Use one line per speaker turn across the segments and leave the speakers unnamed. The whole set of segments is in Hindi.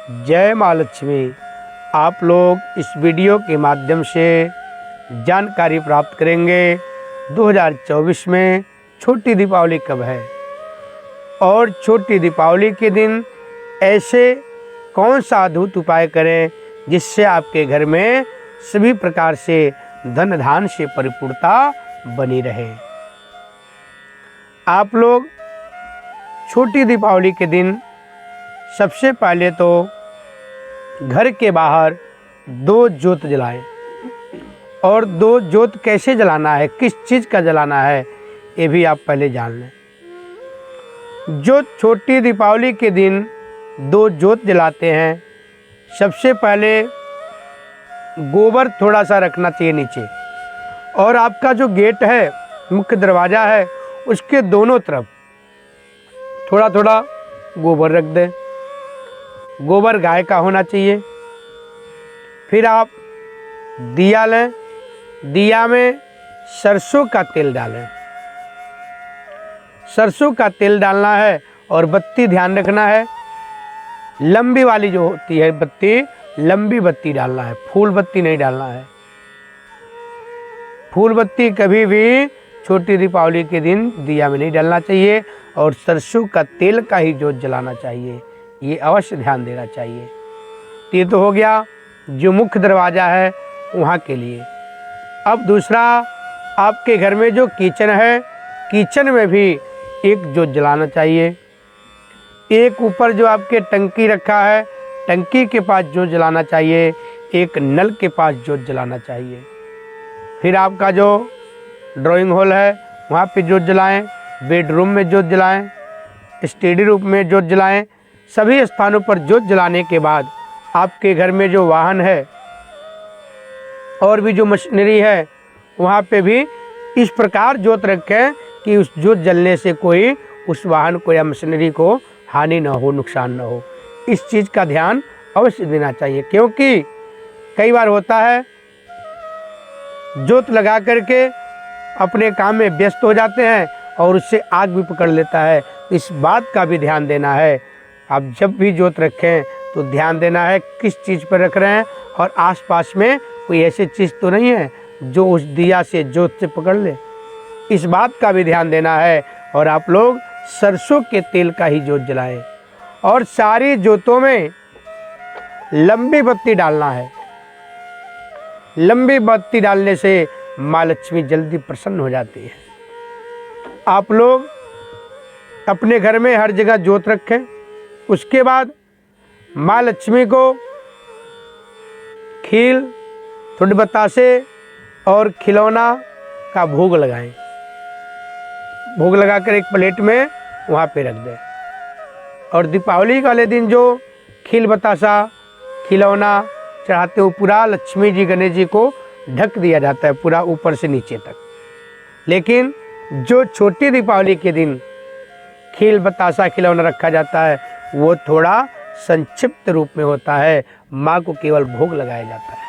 जय माँ लक्ष्मी। आप लोग इस वीडियो के माध्यम से जानकारी प्राप्त करेंगे 2024 में छोटी दीपावली कब है और छोटी दीपावली के दिन ऐसे कौन सा अद्भुत उपाय करें जिससे आपके घर में सभी प्रकार से धन धान से परिपूर्णता बनी रहे। आप लोग छोटी दीपावली के दिन सबसे पहले तो घर के बाहर 2 ज्योत जलाएं। और 2 ज्योत कैसे जलाना है, किस चीज़ का जलाना है, ये भी आप पहले जान लें। जो छोटी दीपावली के दिन 2 ज्योत जलाते हैं, सबसे पहले गोबर थोड़ा सा रखना चाहिए नीचे, और आपका जो गेट है, मुख्य दरवाज़ा है, उसके दोनों तरफ थोड़ा थोड़ा गोबर रख दें। गोबर गाय का होना चाहिए। फिर आप दिया लें, दिया में सरसों का तेल डालें। सरसों का तेल डालना है और बत्ती ध्यान रखना है, लंबी वाली जो होती है बत्ती, लंबी बत्ती डालना है, फूल बत्ती नहीं डालना है। फूल बत्ती कभी भी छोटी दीपावली के दिन दिया में नहीं डालना चाहिए, और सरसों का तेल का ही जोत जलाना चाहिए, ये अवश्य ध्यान देना चाहिए। ये तो हो गया जो मुख्य दरवाज़ा है वहाँ के लिए। अब दूसरा, आपके घर में जो किचन है, किचन में भी एक जोत जलाना चाहिए। एक ऊपर जो आपके टंकी रखा है, टंकी के पास जोत जलाना चाहिए। एक नल के पास जोत जलाना चाहिए। फिर आपका जो ड्राइंग हॉल है वहाँ पे जोत जलाएं, बेडरूम में जोत जलाएं, स्टडी रूम में जोत जलाएं। सभी स्थानों पर जोत जलाने के बाद आपके घर में जो वाहन है और भी जो मशीनरी है, वहाँ पे भी इस प्रकार जोत रखें कि उस जोत जलने से कोई उस वाहन को या मशीनरी को हानि ना हो, नुकसान ना हो। इस चीज़ का ध्यान अवश्य देना चाहिए, क्योंकि कई बार होता है जोत लगा करके अपने काम में व्यस्त हो जाते हैं और उससे आग भी पकड़ लेता है। इस बात का भी ध्यान देना है। आप जब भी जोत रखें तो ध्यान देना है किस चीज़ पर रख रहे हैं, और आसपास में कोई ऐसी चीज़ तो नहीं है जो उस दिया से जोत से पकड़ ले। इस बात का भी ध्यान देना है। और आप लोग सरसों के तेल का ही जोत जलाएं, और सारी जोतों में लंबी बत्ती डालना है। लंबी बत्ती डालने से माँ लक्ष्मी जल्दी प्रसन्न हो जाती है। आप लोग अपने घर में हर जगह जोत रखें। उसके बाद माँ लक्ष्मी को खील, थोड़े बतासे और खिलौना का भोग लगाएं। भोग लगाकर एक प्लेट में वहाँ पे रख दें। और दीपावली वाले दिन जो खील बतासा खिलौना चढ़ाते हो, पूरा लक्ष्मी जी गणेश जी को ढक दिया जाता है, पूरा ऊपर से नीचे तक। लेकिन जो छोटी दीपावली के दिन खील बतासा खिलौना रखा जाता है, वो थोड़ा संक्षिप्त रूप में होता है, माँ को केवल भोग लगाया जाता है।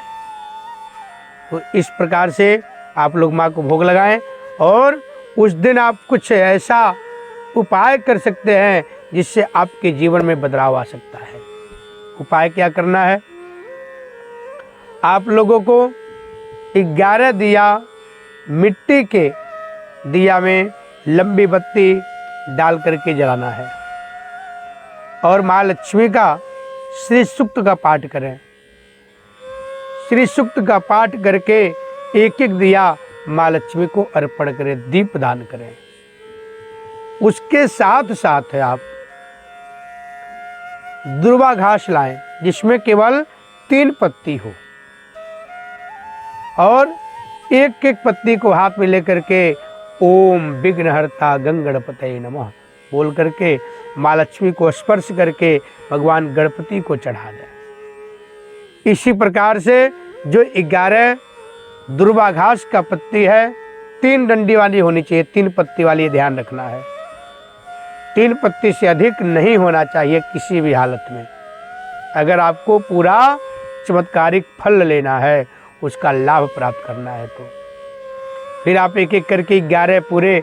तो इस प्रकार से आप लोग माँ को भोग लगाएं। और उस दिन आप कुछ ऐसा उपाय कर सकते हैं जिससे आपके जीवन में बदलाव आ सकता है। उपाय क्या करना है? आप लोगों को 11 दिया मिट्टी के दिया में लंबी बत्ती डाल करके जलाना है, और माँ लक्ष्मी का श्री सूक्त का पाठ करें। श्री सूक्त का पाठ करके एक एक दिया माँ लक्ष्मी को अर्पण करें, दीप दान करें। उसके साथ साथ आप दुर्वा घास लाएं जिसमें केवल 3 पत्ती हो, और एक एक पत्ती को हाथ में लेकर के ओम विघ्नहर्ता गंगणपतये नमः बोल करके माँ लक्ष्मी को स्पर्श करके भगवान गणपति को चढ़ा दें। इसी प्रकार से जो 11 दुर्वा घास का पत्ती है, 3 डंडी वाली होनी चाहिए, 3 पत्ती वाली, ध्यान रखना है। 3 पत्ती से अधिक नहीं होना चाहिए किसी भी हालत में। अगर आपको पूरा चमत्कारिक फल लेना है, उसका लाभ प्राप्त करना है, तो फिर आप एक एक करके 11 पूरे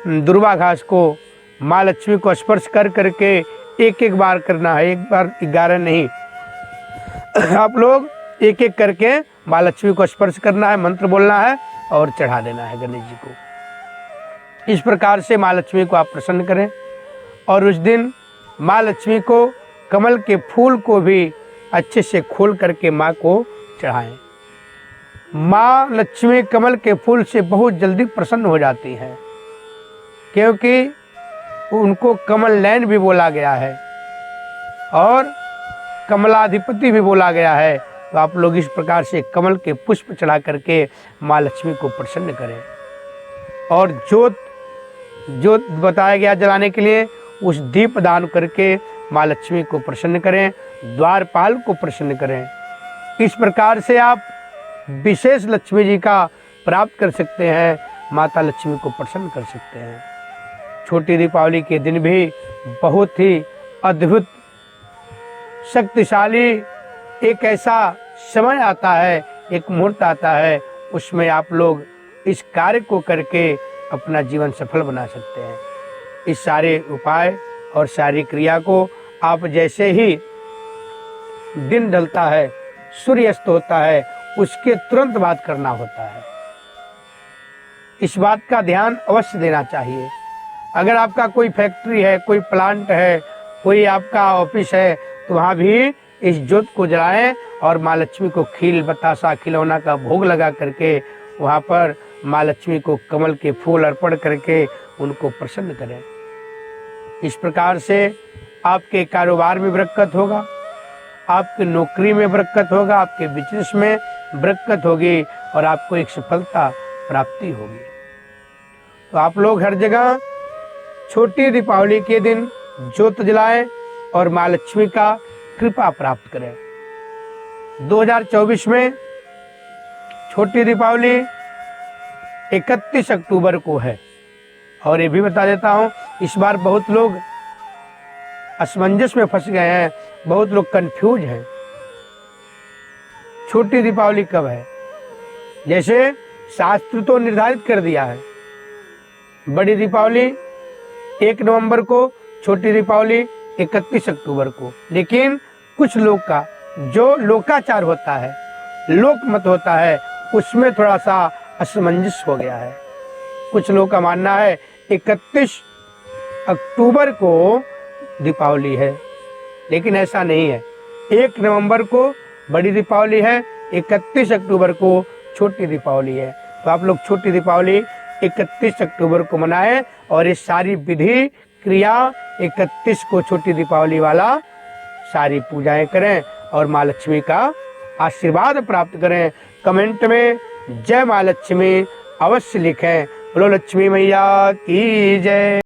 दुर्वा घास को माँ लक्ष्मी को स्पर्श कर करके एक एक बार करना है, एक बार 11 नहीं। आप लोग एक एक करके माँ लक्ष्मी को स्पर्श करना है, मंत्र बोलना है और चढ़ा देना है गणेश जी को। इस प्रकार से माँ लक्ष्मी को आप प्रसन्न करें। और उस दिन माँ लक्ष्मी को कमल के फूल को भी अच्छे से खोल करके माँ को चढ़ाएं। माँ लक्ष्मी कमल के फूल से बहुत जल्दी प्रसन्न हो जाती हैं, क्योंकि उनको कमल नयन भी बोला गया है और कमलाधिपति भी बोला गया है। तो आप लोग इस प्रकार से कमल के पुष्प चढ़ा करके माँ लक्ष्मी को प्रसन्न करें। और जोत बताया गया जलाने के लिए, उस दीप दान करके माँ लक्ष्मी को प्रसन्न करें, द्वारपाल को प्रसन्न करें। इस प्रकार से आप विशेष लक्ष्मी जी का प्राप्त कर सकते हैं, माता लक्ष्मी को प्रसन्न कर सकते हैं। छोटी दीपावली के दिन भी बहुत ही अद्भुत शक्तिशाली एक ऐसा समय आता है, एक मुहूर्त आता है, उसमें आप लोग इस कार्य को करके अपना जीवन सफल बना सकते हैं। इस सारे उपाय और सारी क्रिया को आप जैसे ही दिन ढलता है, सूर्य अस्त होता है, उसके तुरंत बाद करना होता है। इस बात का ध्यान अवश्य देना चाहिए। अगर आपका कोई फैक्ट्री है, कोई प्लांट है, कोई आपका ऑफिस है, तो वहाँ भी इस ज्योत को जलाएं और माँ लक्ष्मी को खील बतासा खिलौना का भोग लगा करके वहाँ पर माँ लक्ष्मी को कमल के फूल अर्पण करके उनको प्रसन्न करें। इस प्रकार से आपके कारोबार में बरकत होगा, आपकी नौकरी में बरकत होगा, आपके बिजनेस में बरकत होगी और आपको एक सफलता प्राप्ति होगी। तो आप लोग हर जगह छोटी दीपावली के दिन ज्योत जलाएं और माँ लक्ष्मी का कृपा प्राप्त करें। 2024 में छोटी दीपावली 31 अक्टूबर को है। और ये भी बता देता हूँ, इस बार बहुत लोग असमंजस में फंस गए हैं, बहुत लोग कंफ्यूज हैं। छोटी दीपावली कब है? जैसे शास्त्र तो निर्धारित कर दिया है, बड़ी दीपावली 1 नवंबर को, छोटी दीपावली 31 अक्टूबर को। लेकिन कुछ लोग का जो लोकाचार होता है, लोकमत होता है, उसमें थोड़ा सा असमंजस हो गया है। कुछ लोगों का मानना है 31 अक्टूबर को दीपावली है, लेकिन ऐसा नहीं है। 1 नवंबर को बड़ी दीपावली है, 31 अक्टूबर को छोटी दीपावली है। तो आप लोग छोटी दीपावली 31 अक्टूबर को मनाएं और ये सारी विधि क्रिया 31 को छोटी दीपावली वाला सारी पूजाएं करें और माँ लक्ष्मी का आशीर्वाद प्राप्त करें। कमेंट में जय माँ लक्ष्मी अवश्य लिखें। बोलो लक्ष्मी मैया की जय।